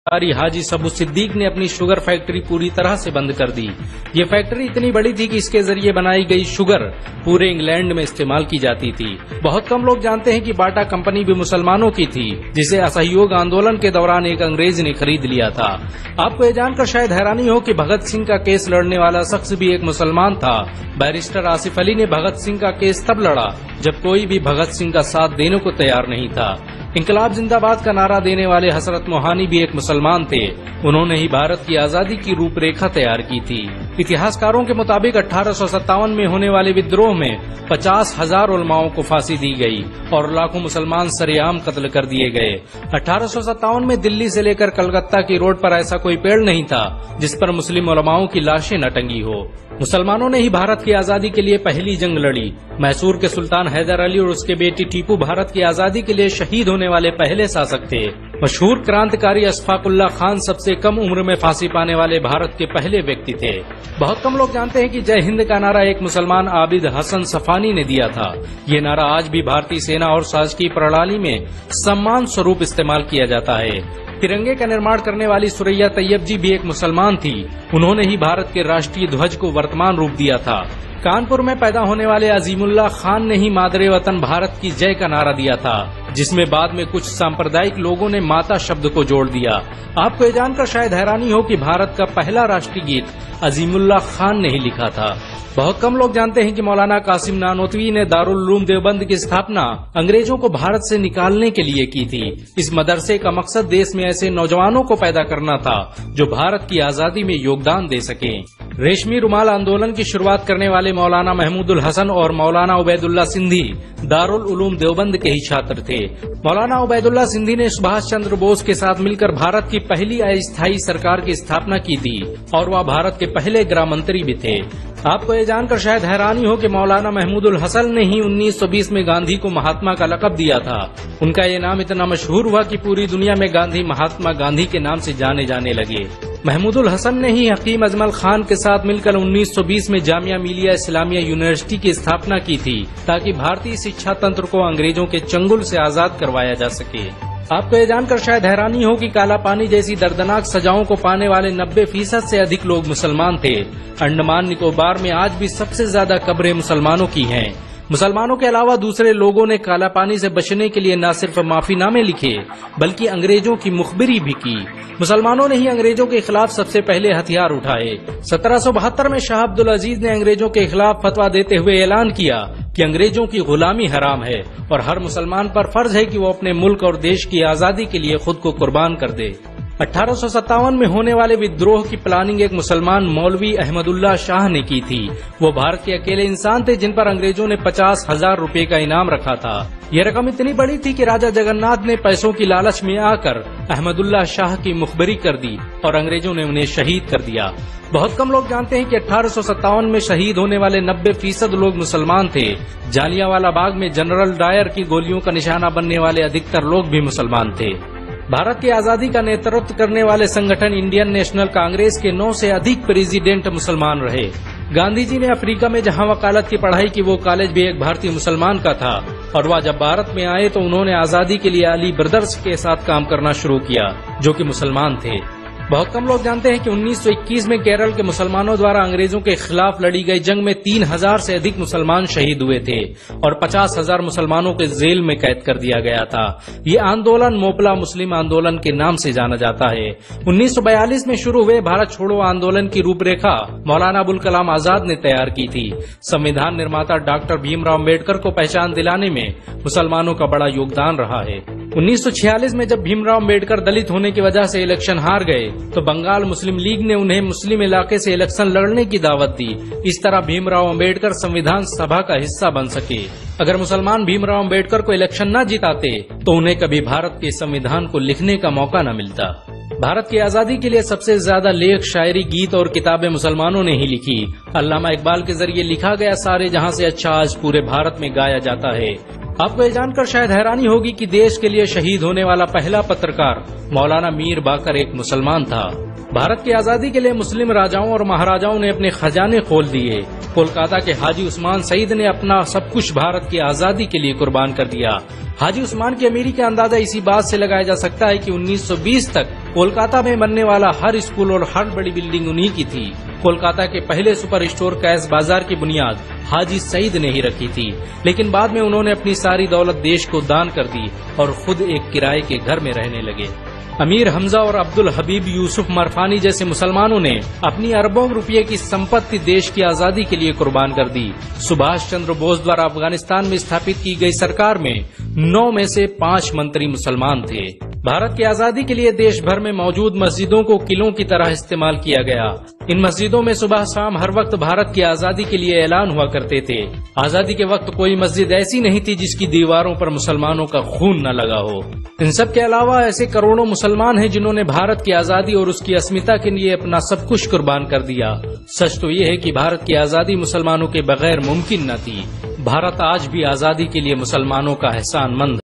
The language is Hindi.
हाजी सबू सिद्दीक ने अपनी शुगर फैक्ट्री पूरी तरह से बंद कर दी। ये फैक्ट्री इतनी बड़ी थी कि इसके जरिए बनाई गई शुगर पूरे इंग्लैंड में इस्तेमाल की जाती थी। बहुत कम लोग जानते हैं कि बाटा कंपनी भी मुसलमानों की थी, जिसे असहयोग आंदोलन के दौरान एक अंग्रेज ने खरीद लिया था। आपको ये जानकर शायद हैरानी हो कि भगत सिंह का केस लड़ने वाला शख्स भी एक मुसलमान था। बैरिस्टर आसिफ अली ने भगत सिंह का केस तब लड़ा जब कोई भी भगत सिंह का साथ देने को तैयार नहीं था। इंकलाब जिंदाबाद का नारा देने वाले हसरत मोहानी भी एक मुसलमान थे। उन्होंने ही भारत की आजादी की रूपरेखा तैयार की थी। इतिहासकारों के मुताबिक 1857 में होने वाले विद्रोह में 50,000 उलमाओं को फांसी दी गई और लाखों मुसलमान सरेआम कत्ल कर दिए गए। 1857 में दिल्ली से लेकर कलकत्ता की रोड पर ऐसा कोई पेड़ नहीं था जिस पर मुस्लिम उलमाओं की लाशें न टंगी हो। मुसलमानों ने ही भारत की आजादी के लिए पहली जंग लड़ी। मैसूर के सुल्तान हैदर अली और उसके बेटी टीपू भारत की आजादी के लिए शहीद होने वाले पहले शासक थे। मशहूर क्रांतिकारी अशफाकुल्लाह खान सबसे कम उम्र में फांसी पाने वाले भारत के पहले व्यक्ति थे। बहुत कम लोग जानते हैं कि जय हिंद का नारा एक मुसलमान आबिद हसन सफानी ने दिया था। ये नारा आज भी भारतीय सेना और शासकीय प्रणाली में सम्मान स्वरूप इस्तेमाल किया जाता है। तिरंगे का निर्माण करने वाली सुरैया तैयब जी भी एक मुसलमान थी। उन्होंने ही भारत के राष्ट्रीय ध्वज को वर्तमान रूप दिया था। कानपुर में पैदा होने वाले अजीमुल्लाह खान ने ही मादरे वतन भारत की जय का नारा दिया था, जिसमें बाद में कुछ सांप्रदायिक लोगों ने माता शब्द को जोड़ दिया। आपको ये जानकर शायद हैरानी हो कि भारत का पहला राष्ट्रीय गीत अजीमुल्लाह खान ने ही लिखा था। बहुत कम लोग जानते हैं कि मौलाना कासिम नानोतवी ने दारुल उलूम देवबंद की स्थापना अंग्रेजों को भारत से निकालने के लिए की थी। इस मदरसे का मकसद देश में ऐसे नौजवानों को पैदा करना था जो भारत की आजादी में योगदान दे सकें। रेशमी रुमाल आंदोलन की शुरुआत करने वाले मौलाना महमूदुल हसन और मौलाना उबैदुल्ला सिंधी दारुल उलूम देवबंद के ही छात्र थे। मौलाना उबैदुल्ला सिंधी ने सुभाष चंद्र बोस के साथ मिलकर भारत की पहली अस्थायी सरकार की स्थापना की थी और वह भारत के पहले गृह मंत्री भी थे। आपको ये जानकर शायद हैरानी हो कि मौलाना महमूदुल हसन ने ही 1920 में गांधी को महात्मा का लक़ब दिया था। उनका ये नाम इतना मशहूर हुआ कि पूरी दुनिया में गांधी महात्मा गांधी के नाम से जाने जाने लगे। महमूदुल हसन ने ही हकीम अजमल खान के साथ मिलकर 1920 में जामिया मिलिया इस्लामिया यूनिवर्सिटी की स्थापना की थी, ताकि भारतीय शिक्षा तंत्र को अंग्रेजों के चंगुल से आजाद करवाया जा सके। आपको ये जानकर शायद हैरानी हो कि काला पानी जैसी दर्दनाक सजाओं को पाने वाले 90% से अधिक लोग मुसलमान थे। अंडमान निकोबार में आज भी सबसे ज्यादा कब्रें मुसलमानों की हैं। मुसलमानों के अलावा दूसरे लोगों ने काला पानी से बचने के लिए न सिर्फ माफीनामे लिखे बल्कि अंग्रेजों की मुखबिरी भी की। मुसलमानों ने ही अंग्रेजों के खिलाफ सबसे पहले हथियार उठाए। 1772 में शाह अब्दुल अजीज ने अंग्रेजों के खिलाफ फतवा देते हुए ऐलान किया कि अंग्रेजों की गुलामी हराम है और हर मुसलमान पर फर्ज है कि वो अपने मुल्क और देश की आजादी के लिए खुद को कुर्बान कर दे। 1857 में होने वाले विद्रोह की प्लानिंग एक मुसलमान मौलवी अहमदुल्लाह शाह ने की थी। वो भारत के अकेले इंसान थे जिन पर अंग्रेजों ने 50,000 रुपए का इनाम रखा था। यह रकम इतनी बड़ी थी कि राजा जगन्नाथ ने पैसों की लालच में आकर अहमदुल्लाह शाह की मुखबरी कर दी और अंग्रेजों ने उन्हें शहीद कर दिया। बहुत कम लोग जानते हैं कि 1857 में शहीद होने वाले 90% लोग मुसलमान थे। जालियांवाला बाग में जनरल डायर की गोलियों का निशाना बनने वाले अधिकतर लोग भी मुसलमान थे। भारत की आजादी का नेतृत्व करने वाले संगठन इंडियन नेशनल कांग्रेस के 9 से अधिक प्रेसिडेंट मुसलमान रहे। गांधी जी ने अफ्रीका में जहां वकालत की पढ़ाई की, वो कॉलेज भी एक भारतीय मुसलमान का था और वह जब भारत में आए तो उन्होंने आजादी के लिए अली ब्रदर्स के साथ काम करना शुरू किया, जो कि मुसलमान थे। बहुत कम लोग जानते हैं कि 1921 में केरल के मुसलमानों द्वारा अंग्रेजों के खिलाफ लड़ी गई जंग में 3000 से अधिक मुसलमान शहीद हुए थे और 50,000 मुसलमानों को जेल में कैद कर दिया गया था। ये आंदोलन मोपला मुस्लिम आंदोलन के नाम से जाना जाता है। 1942 में शुरू हुए भारत छोड़ो आंदोलन की रूपरेखा मौलाना अबुल कलाम आजाद ने तैयार की थी। संविधान निर्माता डॉक्टर भीमराव अम्बेडकर को पहचान दिलाने में मुसलमानों का बड़ा योगदान रहा है। 1946 में जब भीमराव अम्बेडकर दलित होने की वजह से इलेक्शन हार गए तो बंगाल मुस्लिम लीग ने उन्हें मुस्लिम इलाके से इलेक्शन लड़ने की दावत दी। इस तरह भीमराव अम्बेडकर संविधान सभा का हिस्सा बन सके। अगर मुसलमान भीमराव अम्बेडकर को इलेक्शन न जिताते तो उन्हें कभी भारत के संविधान को लिखने का मौका न मिलता। भारत की आजादी के लिए सबसे ज्यादा लेख, शायरी, गीत और किताबें मुसलमानों ने ही लिखी। अल्लामा इकबाल के जरिए लिखा गया सारे जहां से अच्छा आज पूरे भारत में गाया जाता है। आपको ये जानकर शायद हैरानी होगी कि देश के लिए शहीद होने वाला पहला पत्रकार मौलाना मीर बाकर एक मुसलमान था। भारत की आजादी के लिए मुस्लिम राजाओं और महाराजाओं ने अपने खजाने खोल दिए। कोलकाता के हाजी उस्मान सईद ने अपना सब कुछ भारत की आजादी के लिए कुर्बान कर दिया। हाजी उस्मान की अमीरी का अंदाजा इसी बात से लगाया जा सकता है कि 1920 तक कोलकाता में बनने वाला हर स्कूल और हर बड़ी बिल्डिंग उन्हीं की थी। कोलकाता के पहले सुपर स्टोर कैश बाजार की बुनियाद हाजी सईद ने ही रखी थी, लेकिन बाद में उन्होंने अपनी सारी दौलत देश को दान कर दी और खुद एक किराए के घर में रहने लगे। अमीर हमजा और अब्दुल हबीब यूसुफ मरफानी जैसे मुसलमानों ने अपनी अरबों रुपये की संपत्ति देश की आजादी के लिए कुर्बान कर दी। सुभाष चंद्र बोस द्वारा अफगानिस्तान में स्थापित की गई सरकार में 9 में से 5 मंत्री मुसलमान थे। भारत की आजादी के लिए देश भर में मौजूद मस्जिदों को किलों की तरह इस्तेमाल किया गया। इन मस्जिदों में सुबह शाम हर वक्त भारत की आजादी के लिए ऐलान हुआ करते थे। आजादी के वक्त कोई मस्जिद ऐसी नहीं थी जिसकी दीवारों पर मुसलमानों का खून न लगा हो। इन सब के अलावा ऐसे करोड़ों मुसलमान हैं जिन्होंने भारत की आजादी और उसकी अस्मिता के लिए अपना सब कुछ कुर्बान कर दिया। सच तो ये है कि भारत की आजादी मुसलमानों के बगैर मुमकिन न थी। भारत आज भी आजादी के लिए मुसलमानों का एहसानमंद